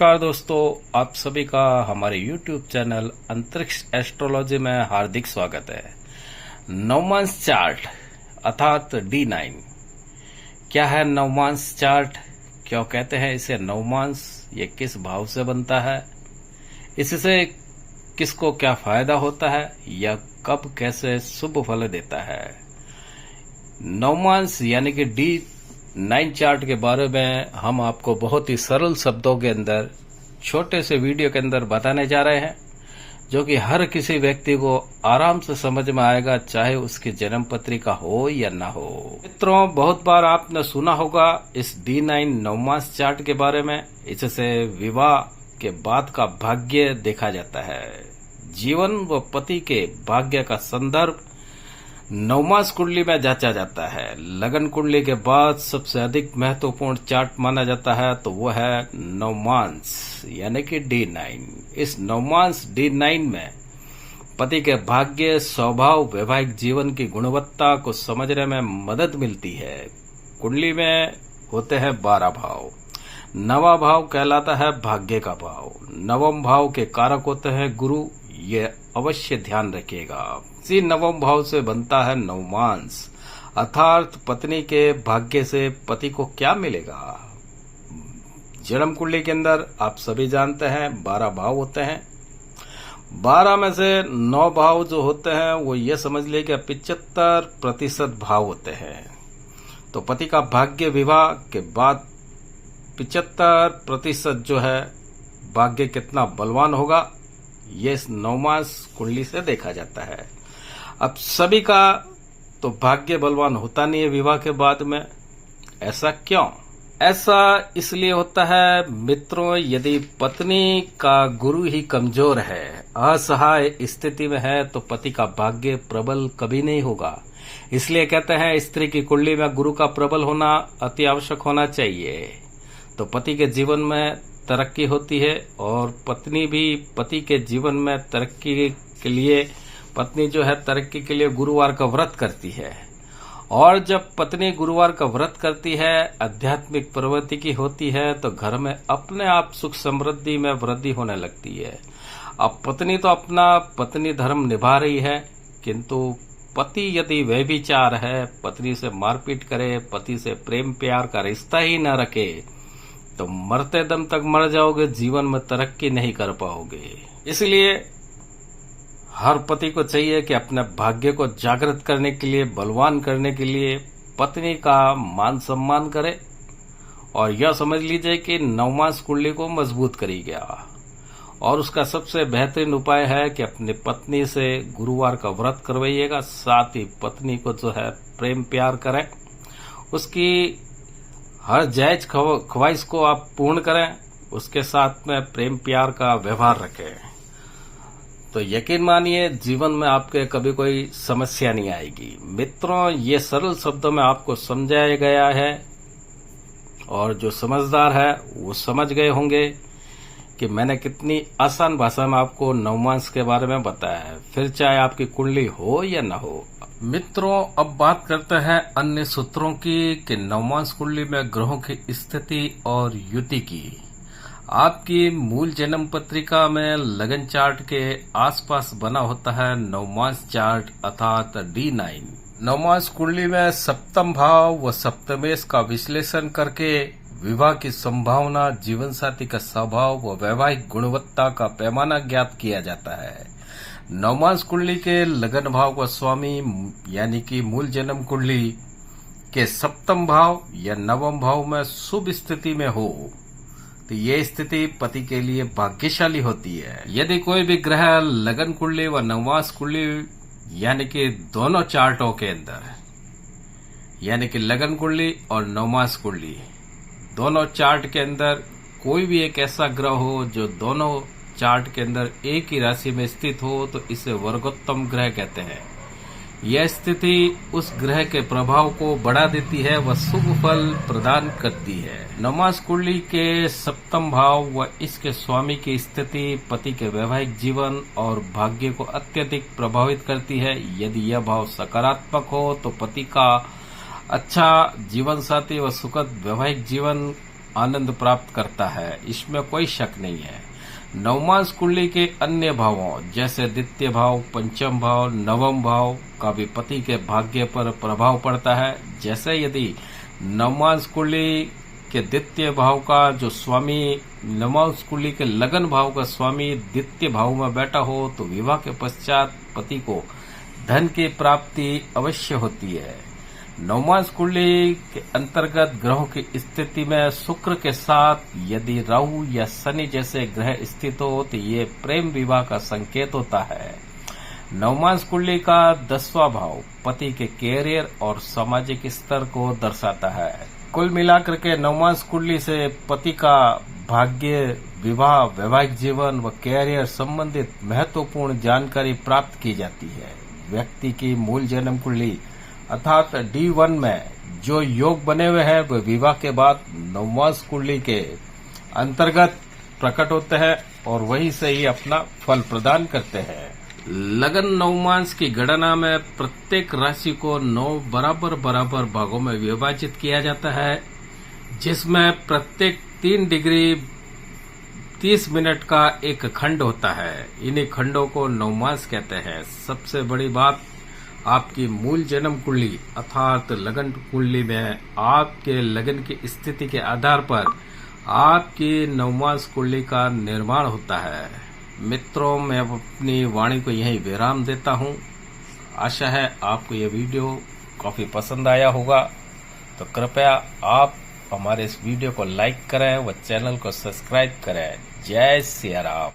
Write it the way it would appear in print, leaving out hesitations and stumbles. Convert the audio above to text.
नमस्कार दोस्तों, आप सभी का हमारे YouTube चैनल अंतरिक्ष एस्ट्रोलॉजी में हार्दिक स्वागत है। नवमांश चार्ट अर्थात D9 क्या है? नवमांश चार्ट क्यों कहते हैं इसे नवमांश? ये किस भाव से बनता है? इससे किसको क्या फायदा होता है या कब कैसे शुभ फल देता है? नवमांश यानी कि D9 चार्ट के बारे में हम आपको बहुत ही सरल शब्दों के अंदर छोटे से वीडियो के अंदर बताने जा रहे हैं, जो कि हर किसी व्यक्ति को आराम से समझ में आएगा, चाहे उसकी जन्म पत्रिका हो या ना हो। मित्रों, बहुत बार आपने सुना होगा इस D9 नवमांश चार्ट के बारे में। इससे विवाह के बाद का भाग्य देखा जाता है। जीवन व पति के भाग्य का संदर्भ नवमांश कुंडली में जांचा जाता है। लगन कुंडली के बाद सबसे अधिक महत्वपूर्ण चार्ट माना जाता है तो वो है नवमांश यानी कि D9। इस नवमांश D9 में पति के भाग्य, स्वभाव, वैवाहिक जीवन की गुणवत्ता को समझने में मदद मिलती है। कुंडली में होते हैं 12 भाव। नवा भाव कहलाता है भाग्य का भाव। नवम भाव के कारक होते हैं गुरु, ये अवश्य ध्यान रखिएगा। इसी नवम भाव से बनता है नवमांश, अर्थात पत्नी के भाग्य से पति को क्या मिलेगा। जन्म कुंडली के अंदर आप सभी जानते हैं 12 भाव होते हैं। 12 में से 9 भाव जो होते हैं वो ये समझ ले कि 75% भाव होते हैं। तो पति का भाग्य विवाह के बाद 75% जो है भाग्य कितना बलवान होगा, ये इस नवमांश कुंडली से देखा जाता है। अब सभी का तो भाग्य बलवान होता नहीं है विवाह के बाद में। ऐसा क्यों? ऐसा इसलिए होता है मित्रों, यदि पत्नी का गुरु ही कमजोर है, असहाय स्थिति में है, तो पति का भाग्य प्रबल कभी नहीं होगा। इसलिए कहते हैं स्त्री की कुंडली में गुरु का प्रबल होना अति आवश्यक होना चाहिए। तो पति के जीवन में तरक्की होती है और पत्नी भी पति के जीवन में तरक्की के लिए, पत्नी जो है तरक्की के लिए गुरुवार का व्रत करती है। और जब पत्नी गुरुवार का व्रत करती है, आध्यात्मिक प्रवृत्ति की होती है, तो घर में अपने आप सुख समृद्धि में वृद्धि होने लगती है। अब पत्नी तो अपना पत्नी धर्म निभा रही है, किंतु पति यदि व्यभिचार है, पत्नी से मारपीट करे, पति से प्रेम प्यार का रिश्ता ही न रखे, तो मरते दम तक मर जाओगे, जीवन में तरक्की नहीं कर पाओगे। इसलिए हर पति को चाहिए कि अपने भाग्य को जागृत करने के लिए, बलवान करने के लिए पत्नी का मान सम्मान करे और यह समझ लीजिए कि नवमांश कुंडली को मजबूत करेगा। और उसका सबसे बेहतरीन उपाय है कि अपनी पत्नी से गुरुवार का व्रत करवाइएगा, साथ ही पत्नी को जो है प्रेम प्यार करें, उसकी हर जायज ख्वाहिश को आप पूर्ण करें, उसके साथ में प्रेम प्यार का व्यवहार रखें, तो यकीन मानिए जीवन में आपके कभी कोई समस्या नहीं आएगी। मित्रों, ये सरल शब्दों में आपको समझाया गया है और जो समझदार है वो समझ गए होंगे कि मैंने कितनी आसान भाषा में आपको नवमांश के बारे में बताया है, फिर चाहे आपकी कुंडली हो या न हो। मित्रों, अब बात करते हैं अन्य सूत्रों की कि नवमांश कुंडली में ग्रहों की स्थिति और युति की। आपकी मूल जन्म पत्रिका में लगन चार्ट के आसपास बना होता है नवमांश चार्ट अर्थात D9। नवमांश कुंडली में सप्तम भाव व सप्तमेश का विश्लेषण करके विवाह की संभावना, जीवन साथी का स्वभाव व वैवाहिक गुणवत्ता का पैमाना ज्ञात किया जाता है। नवमांश कुंडली के लगन भाव का स्वामी यानी कि मूल जन्म कुंडली के सप्तम भाव या नवम भाव में शुभ स्थिति में हो तो ये स्थिति पति के लिए भाग्यशाली होती है। यदि कोई भी ग्रह लगन कुंडली व नवमांश कुंडली यानी कि दोनों चार्टों के अंदर, यानी कि लगन कुंडली और नवमांश कुंडली दोनों चार्ट के अंदर कोई भी एक ऐसा ग्रह हो जो दोनों चार्ट के अंदर एक ही राशि में स्थित हो, तो इसे वर्गोत्तम ग्रह कहते हैं। यह स्थिति उस ग्रह के प्रभाव को बढ़ा देती है व शुभ फल प्रदान करती है। नवमांश कुंडली के सप्तम भाव व इसके स्वामी की स्थिति पति के वैवाहिक जीवन और भाग्य को अत्यधिक प्रभावित करती है। यदि यह भाव सकारात्मक हो तो पति का अच्छा जीवन साथी व सुखद वैवाहिक जीवन आनंद प्राप्त करता है, इसमें कोई शक नहीं है। नवमांस कुंडली के अन्य भावों जैसे द्वितीय भाव, पंचम भाव, नवम भाव का भी पति के भाग्य पर प्रभाव पड़ता है। जैसे यदि नवमांस कुंडली के द्वितीय भाव का जो स्वामी, नवमांस कुंडली के लगन भाव का स्वामी द्वितीय भाव में बैठा हो तो विवाह के पश्चात पति को धन की प्राप्ति अवश्य होती है। नवमांस कुंडली के अंतर्गत ग्रहों की स्थिति में शुक्र के साथ यदि राहु या शनि जैसे ग्रह स्थित हो तो ये प्रेम विवाह का संकेत होता है। नवमांस कुंडली का 10वां भाव पति के कैरियर और सामाजिक स्तर को दर्शाता है। कुल मिलाकर के नवमांस कुंडली से पति का भाग्य, विवाह, वैवाहिक जीवन व कैरियर संबंधित महत्वपूर्ण जानकारी प्राप्त की जाती है। व्यक्ति की मूल जन्म कुंडली अर्थात D1 में जो योग बने हुए हैं वे विवाह के बाद नवमांस कुंडली के अंतर्गत प्रकट होते हैं और वहीं से ही अपना फल प्रदान करते हैं। लगन नवमांस की गणना में प्रत्येक राशि को 9 बराबर भागों में विभाजित किया जाता है, जिसमें प्रत्येक 3 डिग्री 30 मिनट का एक खंड होता है। इन्हीं खंडों को नवमांस कहते हैं। सबसे बड़ी बात, आपकी मूल जन्म कुंडली अर्थात लगन कुंडली में आपके लगन की स्थिति के आधार पर आपकी नवमांस कुंडली का निर्माण होता है। मित्रों, मैं अपनी वाणी को यहीं विराम देता हूं। आशा है आपको यह वीडियो काफी पसंद आया होगा, तो कृपया आप हमारे इस वीडियो को लाइक करें व चैनल को सब्सक्राइब करें। जय सिया राम।